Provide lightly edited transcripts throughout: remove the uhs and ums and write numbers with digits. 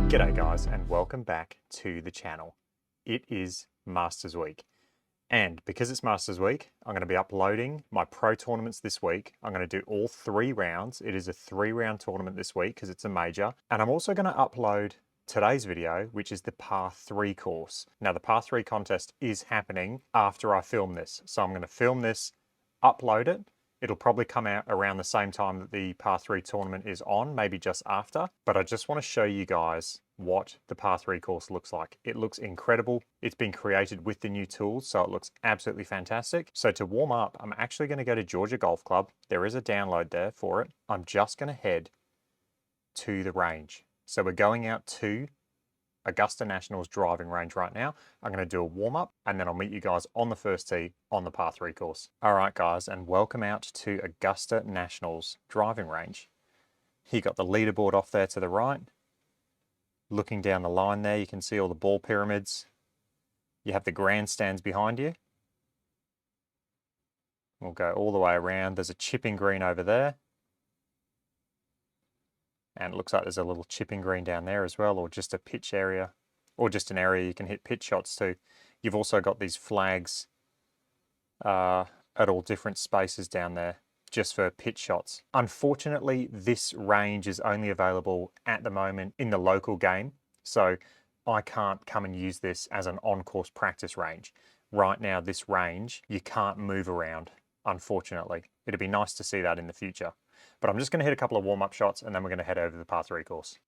G'day guys, and welcome back to the channel. It is Masters Week, and because it's Masters Week, I'm going to be uploading my pro tournaments this week. I'm going to do all 3 rounds. It is a 3-round tournament this week because it's a major, and I'm also going to upload today's video, which is the Par 3 course. Now the Par 3 contest is happening after I film this, so I'm going to film this, upload it. It'll probably come out around the same time that the Par 3 tournament is on, maybe just after. But I just want to show you guys what the Par 3 course looks like. It looks incredible. It's been created with the new tools, so it looks absolutely fantastic. So to warm up, I'm actually going to go to Georgia Golf Club. There is a download there for it. I'm just going to head to the range. So we're going out to Augusta National's driving range right now. I'm going to do a warm up and then I'll meet you guys on the first tee on the Par 3 course. All right guys, and welcome out to Augusta National's driving range. You got the leaderboard off there to the right. Looking down the line there, you can see all the ball pyramids. You have the grandstands behind you. We'll go all the way around. There's a chipping green over there. And it looks like there's a little chipping green down there as well, or just a pitch area, or just an area you can hit pitch shots to. You've also got these flags at all different spaces down there, just for pitch shots. Unfortunately, this range is only available at the moment in the local game, so I can't come and use this as an on-course practice range. Right now, this range, you can't move around, unfortunately. It'd be nice to see that in the future. But I'm just going to hit a couple of warm-up shots and then we're going to head over to the Par 3 course.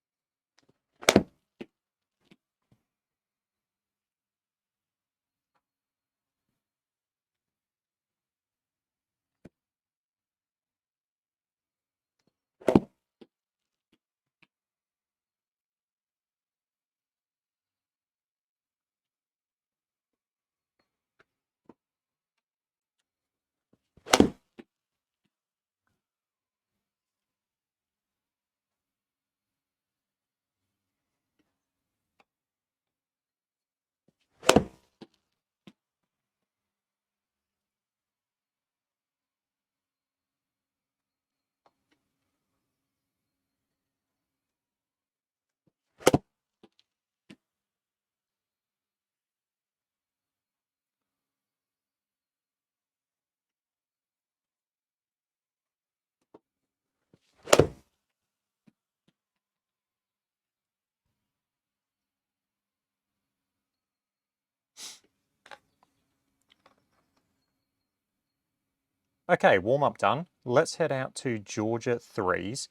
Okay, warm-up done. Let's head out to Georgia 3s.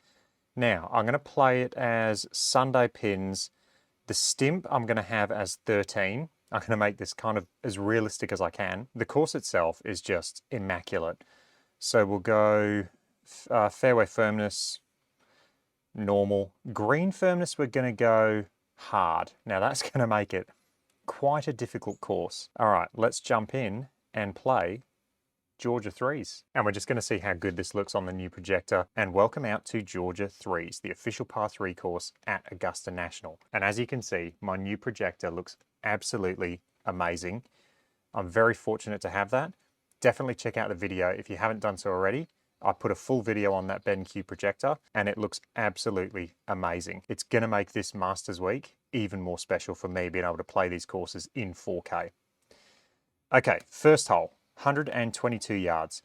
Now, I'm going to play it as Sunday pins. The stimp I'm going to have as 13. I'm going to make this kind of as realistic as I can. The course itself is just immaculate. So we'll go fairway firmness, normal. Green firmness, we're going to go hard. Now that's going to make it quite a difficult course. All right, let's jump in and play Georgia 3s. And we're just going to see how good this looks on the new projector. And welcome out to Georgia 3s, the official Par 3 course at Augusta National. And as you can see, my new projector looks absolutely amazing. I'm very fortunate to have that. Definitely check out the video if you haven't done so already. I put a full video on that BenQ projector and it looks absolutely amazing. It's going to make this Masters Week even more special for me being able to play these courses in 4K. Okay, first hole. 122 yards.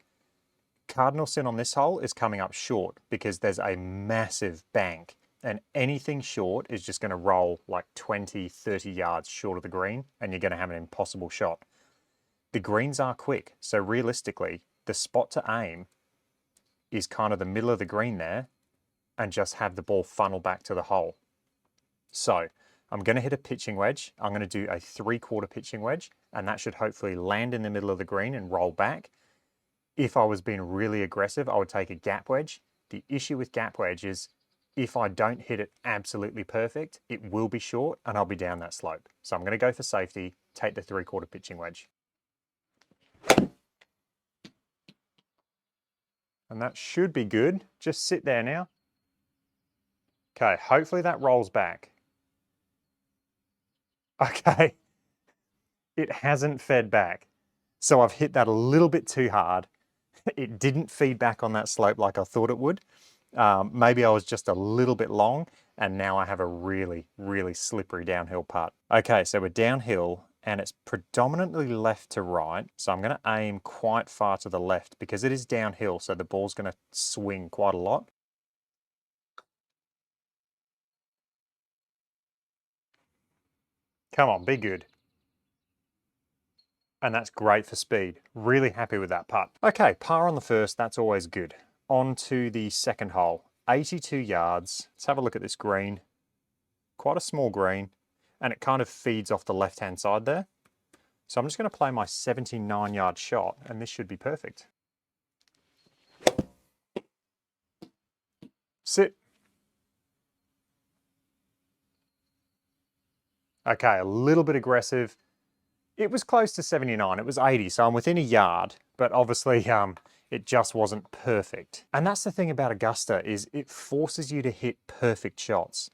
Cardinal sin on this hole is coming up short because there's a massive bank and anything short is just going to roll like 20, 30 yards short of the green and you're going to have an impossible shot. The greens are quick, so realistically, the spot to aim is kind of the middle of the green there and just have the ball funnel back to the hole. So I'm going to hit a pitching wedge. I'm going to do a 3/4 pitching wedge and that should hopefully land in the middle of the green and roll back. If I was being really aggressive, I would take a gap wedge. The issue with gap wedge is if I don't hit it absolutely perfect, it will be short and I'll be down that slope. So I'm going to go for safety, take the 3/4 pitching wedge. And that should be good. Just sit there now. Okay, hopefully that rolls back. Okay, it hasn't fed back. So I've hit that a little bit too hard. It didn't feed back on that slope like I thought it would. Maybe I was just a little bit long, and now I have a really, really slippery downhill putt. Okay, so we're downhill, and it's predominantly left to right. So I'm going to aim quite far to the left because it is downhill, so the ball's going to swing quite a lot. Come on, be good. And that's great for speed. Really happy with that putt. Okay, par on the first, that's always good. On to the second hole, 82 yards. Let's have a look at this green. Quite a small green, and it kind of feeds off the left-hand side there. So I'm just going to play my 79-yard shot, and this should be perfect. Sit. Okay, a little bit aggressive. It was close to 79. It was 80, so I'm within a yard, but obviously it just wasn't perfect. And that's the thing about Augusta is it forces you to hit perfect shots.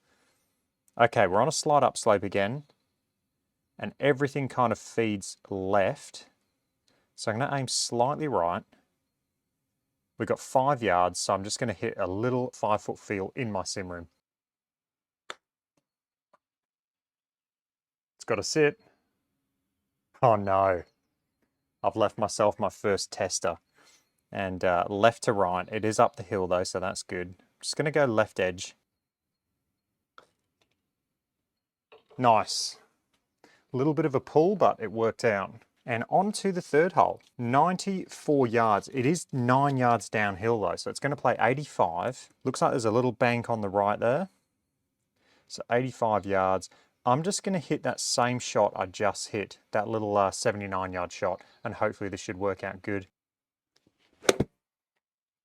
Okay, we're on a slide up slope again, and everything kind of feeds left. So I'm going to aim slightly right. We've got 5 yards, so I'm just going to hit a little 5-foot feel in my sim room. It's got to sit. Oh no, I've left myself my first tester. And left to right, it is up the hill though, so that's good. Just going to go left edge. Nice. A little bit of a pull, but it worked out. And on to the third hole, 94 yards. It is 9 yards downhill though, so it's going to play 85. Looks like there's a little bank on the right there. So 85 yards. I'm just going to hit that same shot I just hit, that little 79-yard shot, and hopefully this should work out good.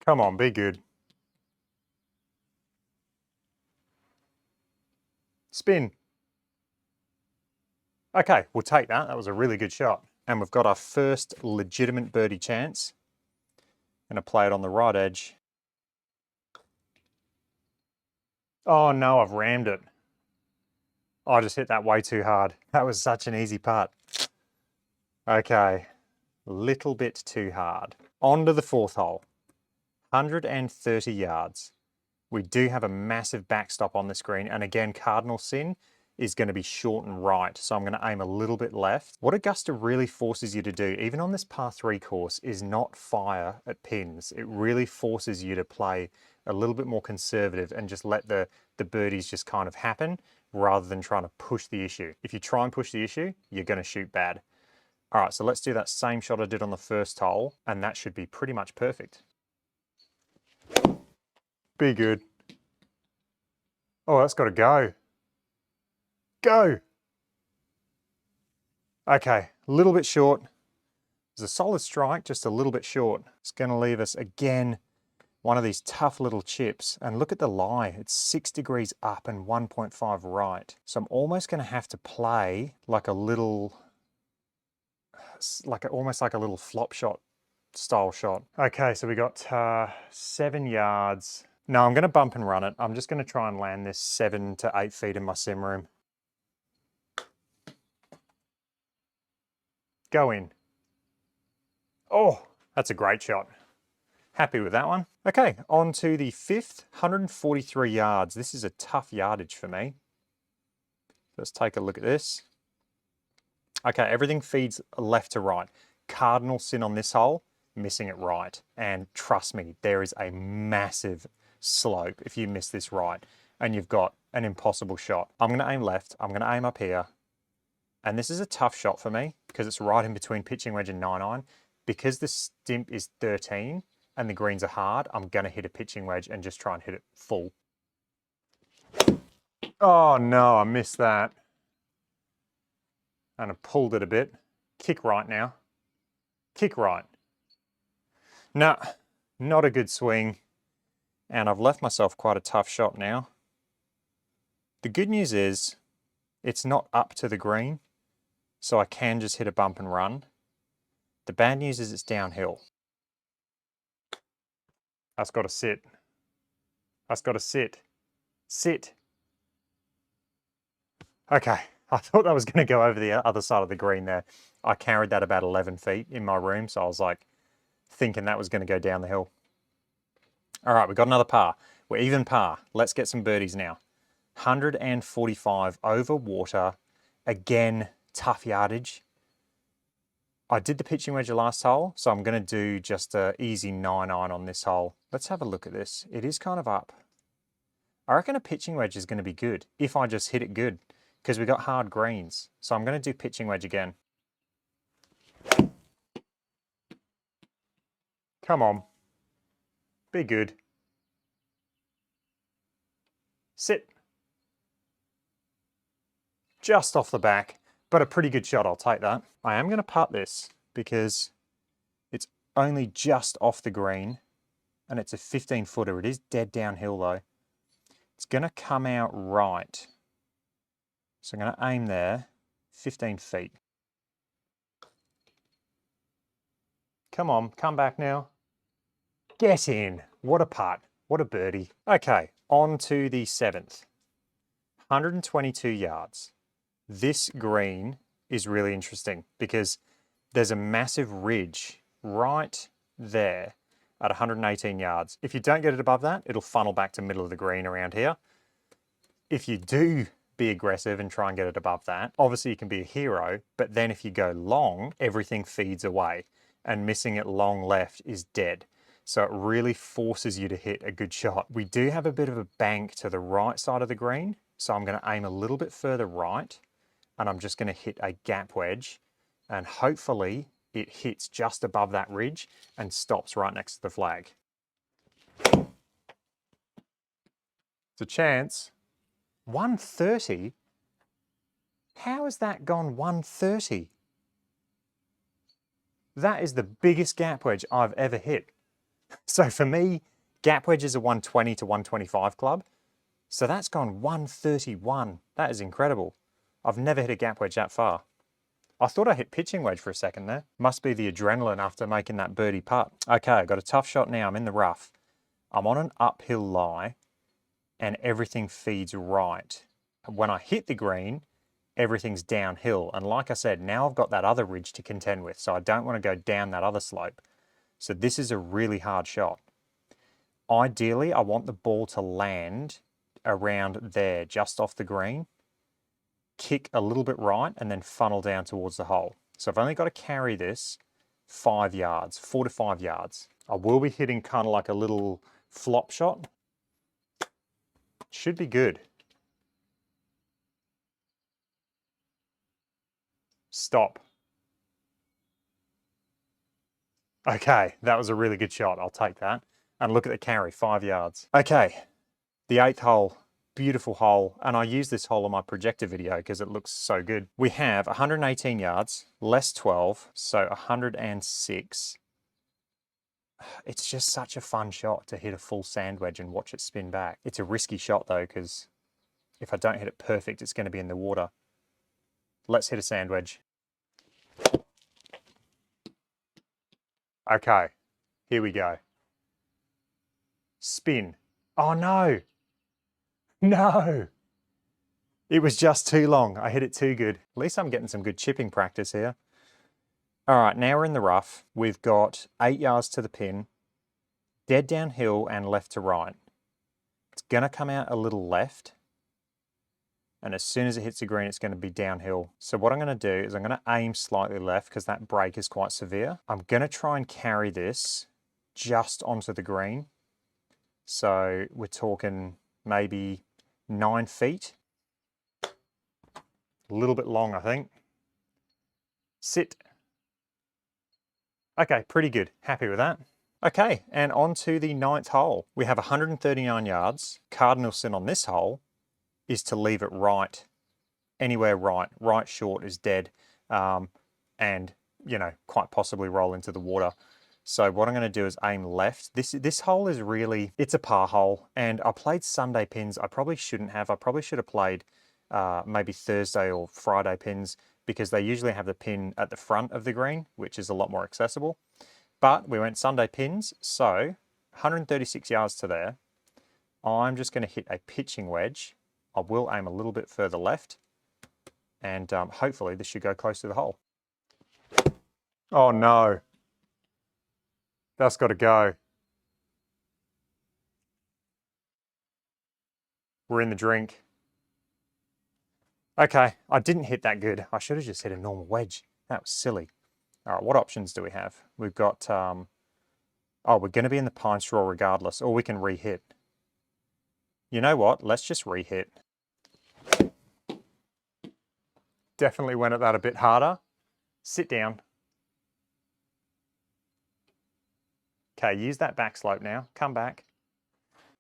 Come on, be good. Spin. Okay, we'll take that. That was a really good shot. And we've got our first legitimate birdie chance. Gonna play it on the right edge. Oh no, I've rammed it. I just hit that way too hard. That was such an easy putt. Okay, little bit too hard. On to the fourth hole, 130 yards. We do have a massive backstop on this green, and again, cardinal sin is going to be short and right, so I'm going to aim a little bit left. What Augusta really forces you to do, even on this par 3 course, is not fire at pins. It really forces you to play a little bit more conservative and just let the birdies just kind of happen rather than trying to push the issue. If you try and push the issue, you're going to shoot bad. All right, so let's do that same shot I did on the first hole, and that should be pretty much perfect. Be good. Oh, that's got to go. Go. Okay, a little bit short. It's a solid strike, just a little bit short. It's going to leave us again one of these tough little chips. And look at the lie. It's 6 degrees up and 1.5 right. So I'm almost going to have to play like a little, almost like a little flop shot style shot. Okay, so we got 7 yards. No, I'm going to bump and run it. I'm just going to try and land this 7 to 8 feet in my sim room. Go in. Oh, that's a great shot. Happy with that one. Okay, on to the fifth, 143 yards. This is a tough yardage for me. Let's take a look at this. Okay, everything feeds left to right. Cardinal sin on this hole, missing it right. And trust me, there is a massive slope if you miss this right. And you've got an impossible shot. I'm going to aim left. I'm going to aim up here. And this is a tough shot for me because it's right in between pitching wedge and 9-iron. Because the stimp is 13 and the greens are hard, I'm going to hit a pitching wedge and just try and hit it full. Oh no, I missed that. And I pulled it a bit. Kick right now. Kick right. No, not a good swing. And I've left myself quite a tough shot now. The good news is it's not up to the green, so I can just hit a bump and run. The bad news is it's downhill. That's got to sit. That's got to sit. Sit. Okay, I thought that was going to go over the other side of the green there. I carried that about 11 feet in my room, so I was like thinking that was going to go down the hill. All right, we've got another par. We're even par. Let's get some birdies now. 145 over water. Again, tough yardage. I did the pitching wedge last hole, so I'm going to do just an easy 9-iron on this hole. Let's have a look at this. It is kind of up. I reckon a pitching wedge is going to be good if I just hit it good, because we got hard greens. So I'm going to do pitching wedge again. Come on. Be good. Sit. Just off the back, but a pretty good shot, I'll take that. I am going to putt this because it's only just off the green and it's a 15-footer. It is dead downhill though. It's going to come out right. So I'm going to aim there, 15 feet. Come on, come back now. Get in. What a putt. What a birdie. Okay, on to the 7th. 122 yards. This green is really interesting because there's a massive ridge right there at 118 yards. If you don't get it above that, it'll funnel back to middle of the green around here. If you do be aggressive and try and get it above that, obviously you can be a hero, but then if you go long, everything feeds away and missing it long left is dead. So it really forces you to hit a good shot. We do have a bit of a bank to the right side of the green, so I'm going to aim a little bit further right and I'm just going to hit a gap wedge and hopefully it hits just above that ridge and stops right next to the flag. It's a chance. 130? How has that gone 130? That is the biggest gap wedge I've ever hit. So for me, gap wedge is a 120 to 125 club. So that's gone 131. That is incredible. I've never hit a gap wedge that far. I thought I hit pitching wedge for a second there. Must be the adrenaline after making that birdie putt. Okay, I've got a tough shot now. I'm in the rough. I'm on an uphill lie and everything feeds right. When I hit the green, everything's downhill. And like I said, now I've got that other ridge to contend with, so I don't want to go down that other slope. So this is a really hard shot. Ideally, I want the ball to land around there, just off the green, kick a little bit right, and then funnel down towards the hole. So I've only got to carry this 5 yards, 4 to 5 yards. I will be hitting kind of like a little flop shot. Should be good. Stop. Okay, that was a really good shot. I'll take that. And look at the carry, 5 yards. Okay, the 8th hole, beautiful hole. And I use this hole on my projector video because it looks so good. We have 118 yards, less 12, so 106. It's just such a fun shot to hit a full sand wedge and watch it spin back. It's a risky shot though, because if I don't hit it perfect, it's going to be in the water. Let's hit a sand wedge. Okay, here we go. Spin. Oh no. No. It was just too long. I hit it too good. At least I'm getting some good chipping practice here. All right, now we're in the rough. We've got 8 yards to the pin, dead downhill and left to right. It's gonna come out a little left. And as soon as it hits the green, it's going to be downhill. So what I'm going to do is I'm going to aim slightly left because that break is quite severe. I'm going to try and carry this just onto the green. So we're talking maybe 9 feet. A little bit long, I think. Sit. Okay, pretty good. Happy with that. Okay, and on to the 9th hole. We have 139 yards. Cardinal sin on this hole is to leave it right, anywhere right. Right short is dead, and you know, quite possibly roll into the water. So what I'm going to do is aim left. This hole is really, it's a par hole, and I played Sunday pins. I probably shouldn't have. I probably should have played maybe Thursday or Friday pins because they usually have the pin at the front of the green, which is a lot more accessible. But we went Sunday pins, so 136 yards to there. I'm just going to hit a pitching wedge. I will aim a little bit further left, and hopefully this should go close to the hole. Oh no, that's got to go. We're in the drink. Okay, I didn't hit that good. I should have just hit a normal wedge. That was silly. All right, what options do we have? We've got, oh, we're going to be in the pine straw regardless, or we can re-hit. You know what? Let's just re-hit. Definitely went at that a bit harder. Sit down. Okay, use that back slope now. Come back.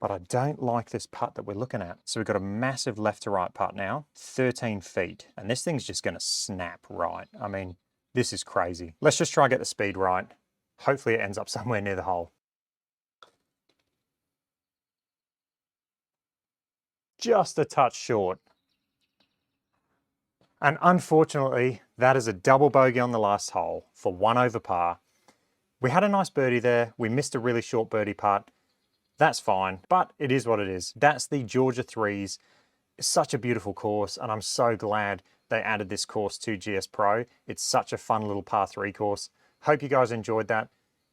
But I don't like this putt that we're looking at. So we've got a massive left to right putt now, 13 feet. And this thing's just going to snap right. I mean, this is crazy. Let's just try and get the speed right. Hopefully it ends up somewhere near the hole. Just a touch short. And unfortunately, that is a double bogey on the last hole for 1 over par. We had a nice birdie there. We missed a really short birdie putt. That's fine, but it is what it is. That's the Georgia Threes. It's such a beautiful course, and I'm so glad they added this course to GS Pro. It's such a fun little par 3 course. Hope you guys enjoyed that.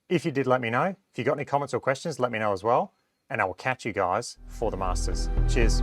If you did, let me know. If you got any comments or questions, let me know as well. And I will catch you guys for the Masters. Cheers.